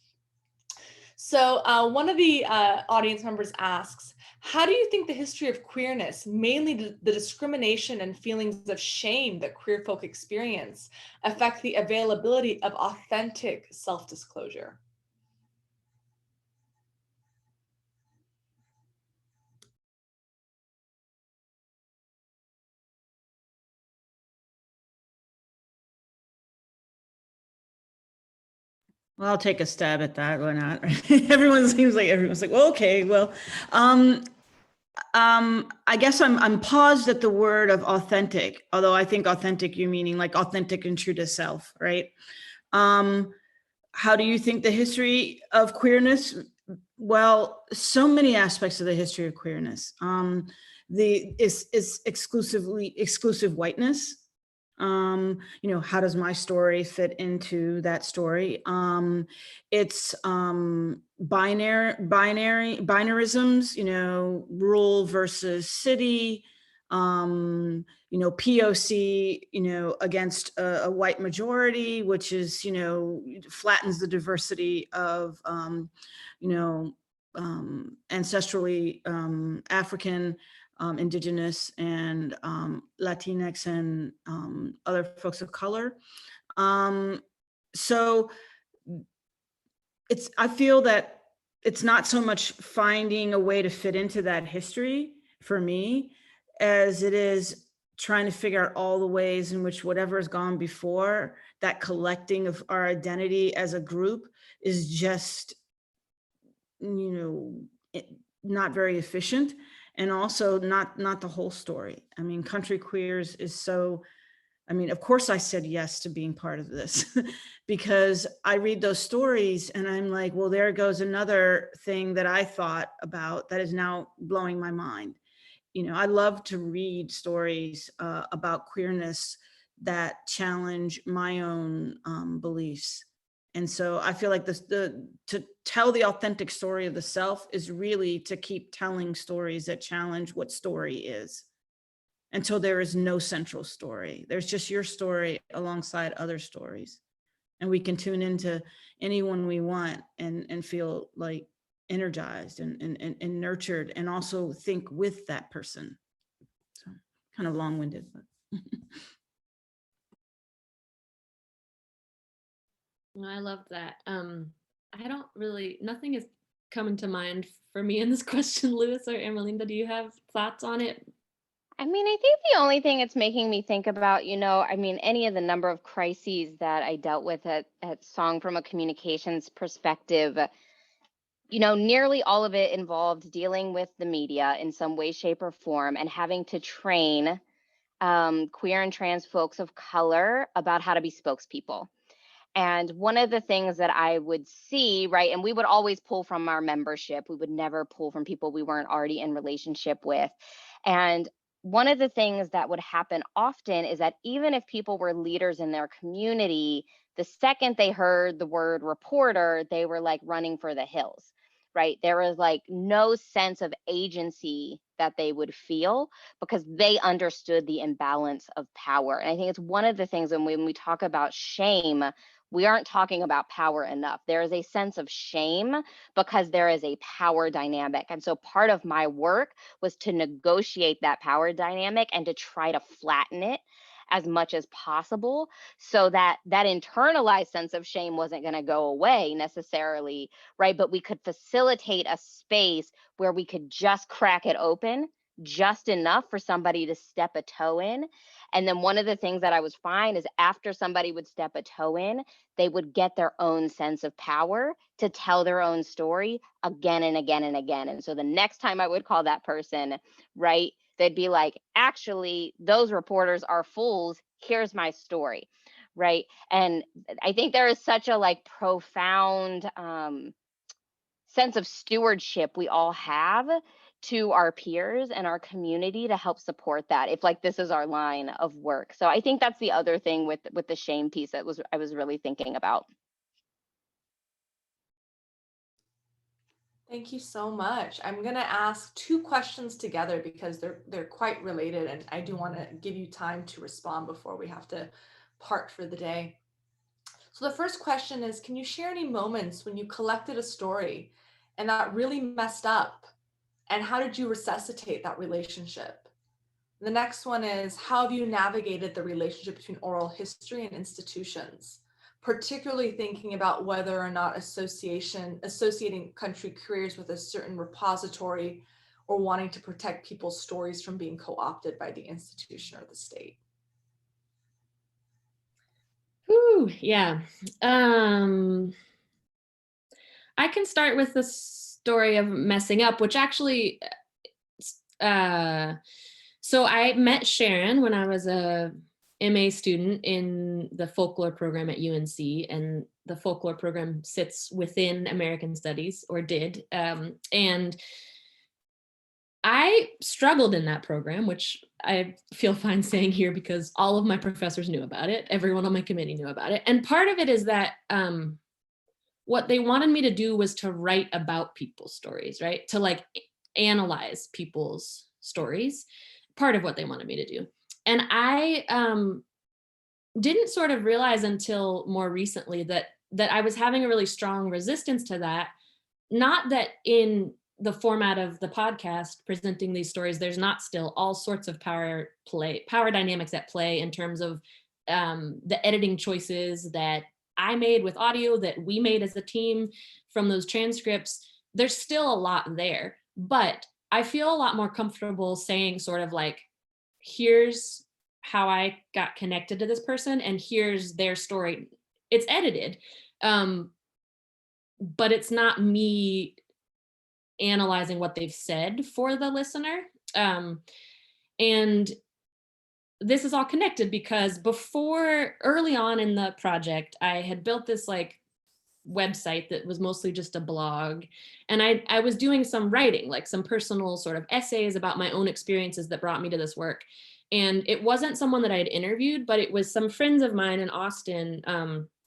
So one of the audience members asks, how do you think the history of queerness, mainly the discrimination and feelings of shame that queer folk experience, affect the availability of authentic self-disclosure? Well, I'll take a stab at that. Why not? Everyone's like, well, okay, well, I guess I'm paused at the word of authentic, although I think authentic, you're meaning like authentic and true to self, right? How do you think the history of queerness? Well, so many aspects of the history of queerness. Is exclusive whiteness. You know, how does my story fit into that story? It's binarisms, you know, rural versus city, you know, POC, you know, against a white majority, which is, you know, flattens the diversity of, you know, ancestrally African, Indigenous, and Latinx, and other folks of color. So I feel that it's not so much finding a way to fit into that history for me, as it is trying to figure out all the ways in which whatever has gone before, that collecting of our identity as a group is just, you know, not very efficient, and also not the whole story. I mean, country queers is so I mean, of course I said yes to being part of this because I read those stories and I'm like, well, there goes another thing that I thought about that is now blowing my mind. You know, I love to read stories about queerness that challenge my own beliefs. And so I feel like to tell the authentic story of the self is really to keep telling stories that challenge what story is, until there is no central story. There's just your story alongside other stories. And we can tune into anyone we want and feel like energized and nurtured, and also think with that person. So kind of long-winded, but. I love that. I don't really, nothing is coming to mind for me in this question. Lewis or Ermelinda, do you have thoughts on it? I mean, I think the only thing it's making me think about, I mean, any of the number of crises that I dealt with at Song from a communications perspective, nearly all of it involved dealing with the media in some way, shape, or form, and having to train queer and trans folks of color about how to be spokespeople. And one of the things that I would see, right, and we would always pull from our membership, we would never pull from people we weren't already in relationship with. And one of the things that would happen often is that even if people were leaders in their community, the second they heard the word reporter, they were like running for the hills, right? There was like no sense of agency that they would feel because they understood the imbalance of power. And I think it's one of the things when we talk about shame, we aren't talking about power enough. There is a sense of shame because there is a power dynamic. And so part of my work was to negotiate that power dynamic and to try to flatten it as much as possible so that that internalized sense of shame wasn't going to go away necessarily, right? But we could facilitate a space where we could just crack it open just enough for somebody to step a toe in. And then one of the things that I was finding is after somebody would step a toe in, they would get their own sense of power to tell their own story again and again and again. And so the next time I would call that person, right, they'd be like, actually, those reporters are fools. Here's my story, right? And I think there is such a like profound sense of stewardship we all have to our peers and our community to help support that if like this is our line of work. So I think that's the other thing with the shame piece that I was really thinking about. Thank you so much. I'm going to ask two questions together because they're quite related, and I do want to give you time to respond before we have to part for the day. So the first question is, can you share any moments when you collected a story and that really messed up? And how did you resuscitate that relationship? The next one is, how have you navigated the relationship between oral history and institutions, particularly thinking about whether or not associating country careers with a certain repository or wanting to protect people's stories from being co-opted by the institution or the state? Ooh, yeah. I can start with the story of messing up, which actually, so I met Sharon when I was a MA student in the folklore program at UNC, and the folklore program sits within American Studies, or did. And I struggled in that program, which I feel fine saying here because all of my professors knew about it. Everyone on my committee knew about it. And part of it is that what they wanted me to do was to write about people's stories, right? To like analyze people's stories, part of what they wanted me to do. And I didn't sort of realize until more recently that I was having a really strong resistance to that. Not that in the format of the podcast presenting these stories, there's not still all sorts of power dynamics at play in terms of the editing choices that I made with audio, that we made as a team from those transcripts. There's still a lot there, but I feel a lot more comfortable saying sort of like, here's how I got connected to this person and here's their story. It's edited, but it's not me analyzing what they've said for the listener. And this is all connected because early on in the project, I had built this like website that was mostly just a blog. And I was doing some writing, like some personal sort of essays about my own experiences that brought me to this work. And it wasn't someone that I had interviewed, but it was some friends of mine in Austin.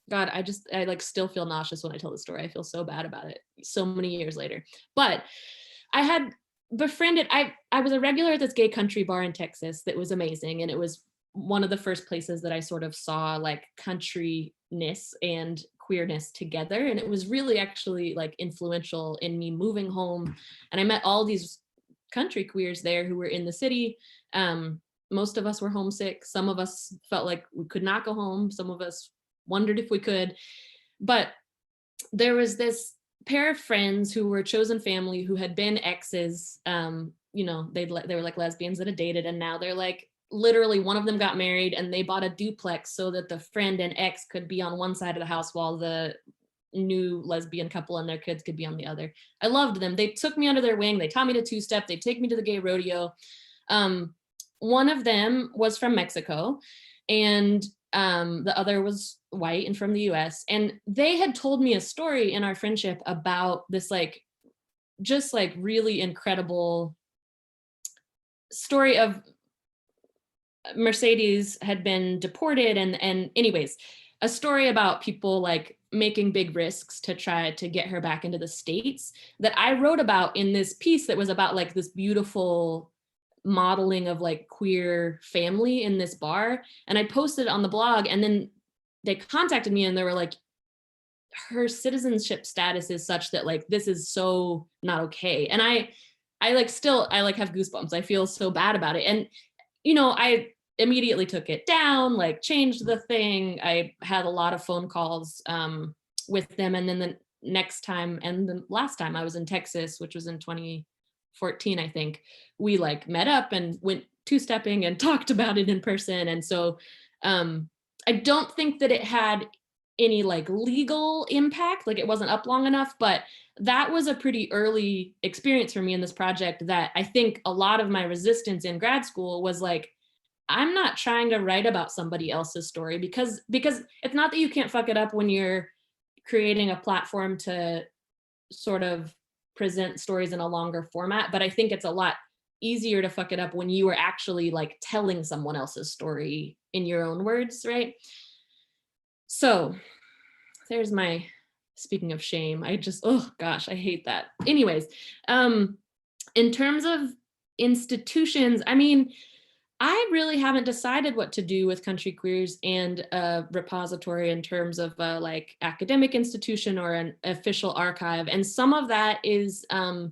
God, I like still feel nauseous when I tell the story. I feel so bad about it so many years later. But I had befriended, I was a regular at this gay country bar in Texas that was amazing. And it was one of the first places that I sort of saw like countryness and queerness together. And it was really actually like influential in me moving home. And I met all these country queers there who were in the city. Most of us were homesick. Some of us felt like we could not go home. Some of us wondered if we could. But there was this pair of friends who were chosen family who had been exes. You know, they were like lesbians that had dated, and now they're like, literally one of them got married and they bought a duplex so that the friend and ex could be on one side of the house while the new lesbian couple and their kids could be on the other. I loved them. They took me under their wing. They taught me to two-step. They take me to the gay rodeo. One of them was from Mexico and the other was white and from the US. And they had told me a story in our friendship about this like, just like really incredible story of Mercedes had been deported and anyways, a story about people like making big risks to try to get her back into the States that I wrote about in this piece that was about like this beautiful modeling of like queer family in this bar. And I posted it on the blog, and then they contacted me and they were like, her citizenship status is such that like, this is so not okay. And I like still, I like have goosebumps. I feel so bad about it. And you know, I immediately took it down, like changed the thing. I had a lot of phone calls with them. And then the next time and the last time I was in Texas, which was in 2014, I think, we like met up and went two-stepping and talked about it in person. And so I don't think that it had any like legal impact, like it wasn't up long enough, but that was a pretty early experience for me in this project that I think a lot of my resistance in grad school was like, I'm not trying to write about somebody else's story because it's not that you can't fuck it up when you're creating a platform to sort of present stories in a longer format, but I think it's a lot easier to fuck it up when you are actually like telling someone else's story in your own words, right? So there's my, speaking of shame, I just, oh gosh, I hate that. Anyways, in terms of institutions, I mean, I really haven't decided what to do with country queers and a repository in terms of a like academic institution or an official archive. And some of that is that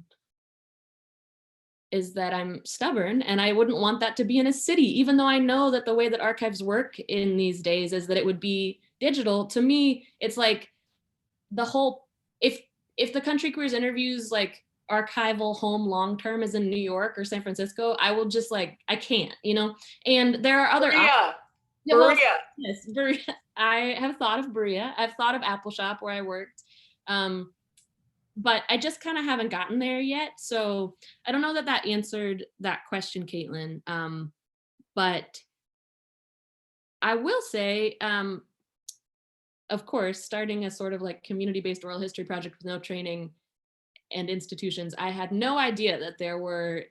I'm stubborn and I wouldn't want that to be in a city, even though I know that the way that archives work in these days is that it would be digital. To me, it's like the whole, if the country queers interviews like archival home long-term is in New York or San Francisco, I will just like, I can't, you know? And there are other Berea. Yeah, well, Berea. yes, Berea. I have thought of Berea. I've thought of Apple Shop where I worked. But I just kind of haven't gotten there yet. So I don't know that that answered that question, Caitlin. But I will say, of course, starting a sort of like community-based oral history project with no training and institutions, I had no idea that there were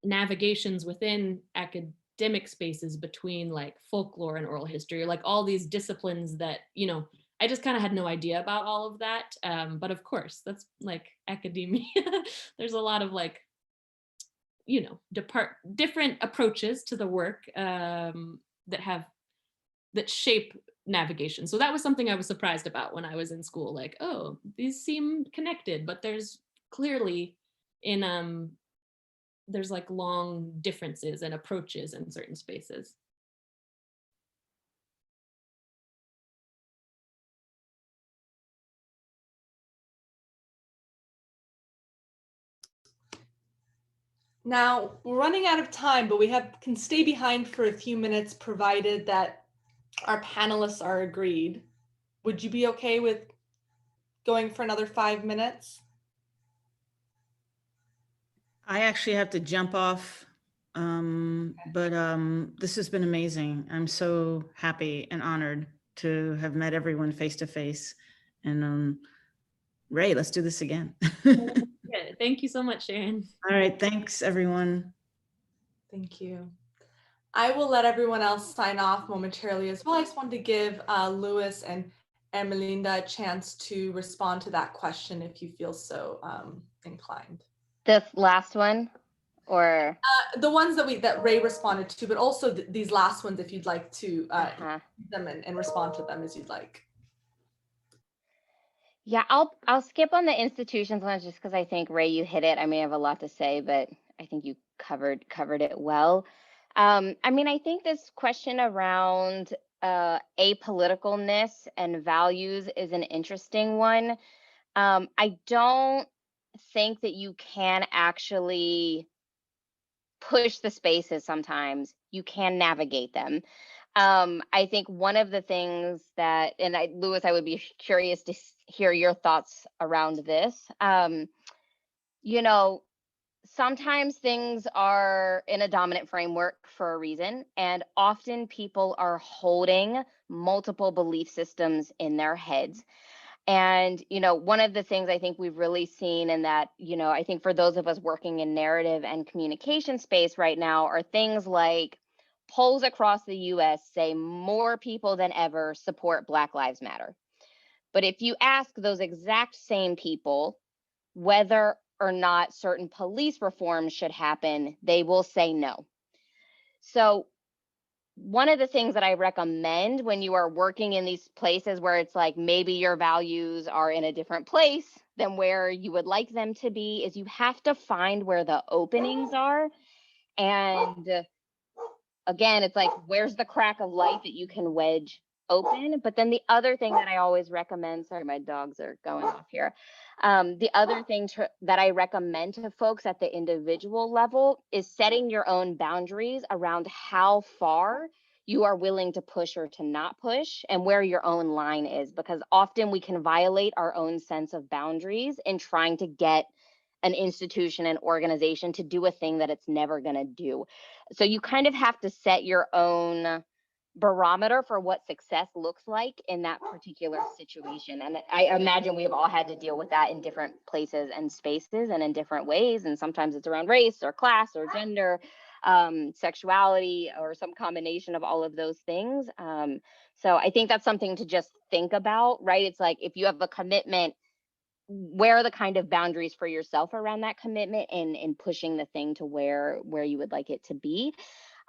navigations within academic spaces between like folklore and oral history, or like all these disciplines that, you know, I just kind of had no idea about all of that. But of course, that's like academia. There's a lot of like, you know, different approaches to the work that shape navigation. So that was something I was surprised about when I was in school. Like, oh, these seem connected, but there's clearly there's like long differences and approaches in certain spaces. Now, we're running out of time, but we can stay behind for a few minutes provided that our panelists are agreed. Would you be okay with going for another 5 minutes? I actually have to jump off This has been amazing. I'm so happy and honored to have met everyone face to face. And Ray, let's do this again. Good. Thank you so much, Sharon. All right, thanks everyone. Thank you. I will let everyone else sign off momentarily as well. I just wanted to give Louis and Ermelinda a chance to respond to that question if you feel so inclined. This last one, or The ones that Ray responded to, but also these last ones, if you'd like to them and respond to them as you'd like. yeah, I'll skip on the institutions ones just because I think Ray, you hit it. I may have a lot to say, but I think you covered it well. I mean, I think this question around apoliticalness and values is an interesting one. I don't think that you can actually push the spaces sometimes. You can navigate them. I think one of the things that, and Louis, I would be curious to hear your thoughts around this. You know, sometimes things are in a dominant framework for a reason, and often people are holding multiple belief systems in their heads. And, one of the things I think we've really seen in that, I think for those of us working in narrative and communication space right now are things like polls across the US say more people than ever support Black Lives Matter. But if you ask those exact same people whether or not certain police reforms should happen, they will say no. So one of the things that I recommend when you are working in these places where it's like maybe your values are in a different place than where you would like them to be is you have to find where the openings are. And again, it's like, where's the crack of light that you can wedge open? But then the other thing that I always recommend, sorry, my dogs are going off here. The other thing that I recommend to folks at the individual level is setting your own boundaries around how far you are willing to push or to not push and where your own line is, because often we can violate our own sense of boundaries in trying to get an institution and organization to do a thing that it's never going to do. So you kind of have to set your own barometer for what success looks like in that particular situation. And I imagine we've all had to deal with that in different places and spaces and in different ways. And sometimes it's around race or class or gender, sexuality, or some combination of all of those things. So I think that's something to just think about, right? It's like, if you have a commitment, where are the kind of boundaries for yourself around that commitment and pushing the thing to where you would like it to be.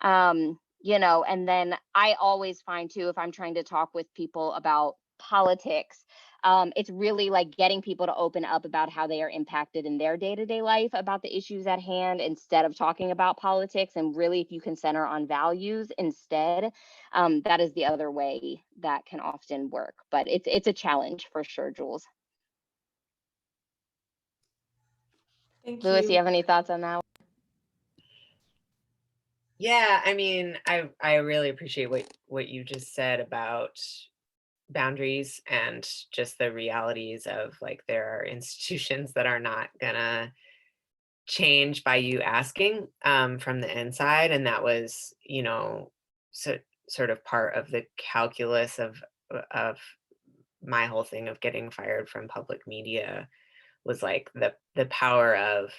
And then I always find too, if I'm trying to talk with people about politics, it's really like getting people to open up about how they are impacted in their day-to-day life about the issues at hand, instead of talking about politics. And really, if you can center on values instead, that is the other way that can often work. But it's a challenge for sure, Jules. Thank Louis, you. do you have any thoughts on that? Yeah, I mean, I really appreciate what you just said about boundaries and just the realities of like there are institutions that are not gonna change by you asking from the inside, and that was sort of part of the calculus of my whole thing of getting fired from public media, was like the power of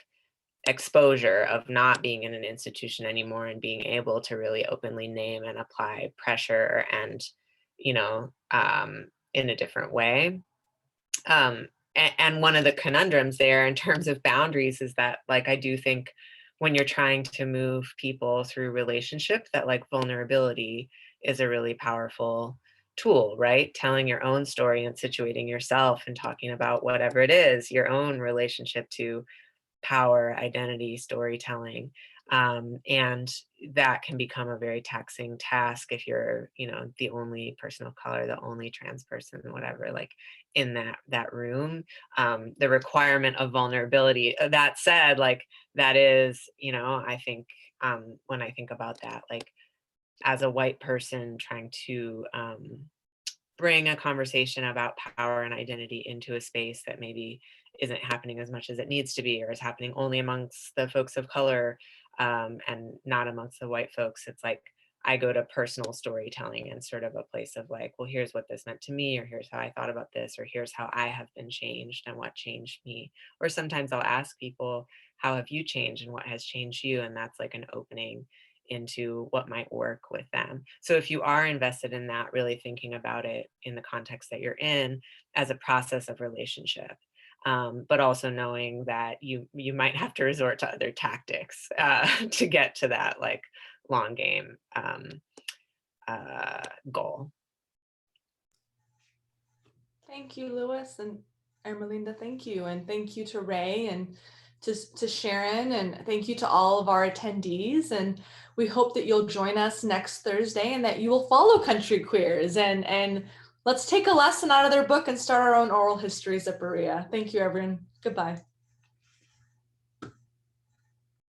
exposure, of not being in an institution anymore and being able to really openly name and apply pressure and in a different way. And one of the conundrums there in terms of boundaries is that, like, I do think when you're trying to move people through relationship, that like vulnerability is a really powerful tool, right? Telling your own story and situating yourself and talking about whatever it is, your own relationship to power, identity, storytelling. And that can become a very taxing task if you're, the only person of color, the only trans person, whatever, like in that room. The requirement of vulnerability. That said, like that is, I think when I think about that, like as a white person trying to bring a conversation about power and identity into a space that maybe isn't happening as much as it needs to be, or is happening only amongst the folks of color, and not amongst the white folks. It's like, I go to personal storytelling and sort of a place of like, well, here's what this meant to me, or here's how I thought about this, or here's how I have been changed and what changed me. Or sometimes I'll ask people, how have you changed and what has changed you? And that's like an opening into what might work with them. So if you are invested in that, really thinking about it in the context that you're in as a process of relationship. But also knowing that you might have to resort to other tactics to get to that like long game goal. Thank you, Louis and Ermelinda. Thank you. And thank you to Ray and to Sharon. And thank you to all of our attendees. And we hope that you'll join us next Thursday and that you will follow Country Queers. And let's take a lesson out of their book and start our own oral histories at Berea. Thank you, everyone. Goodbye.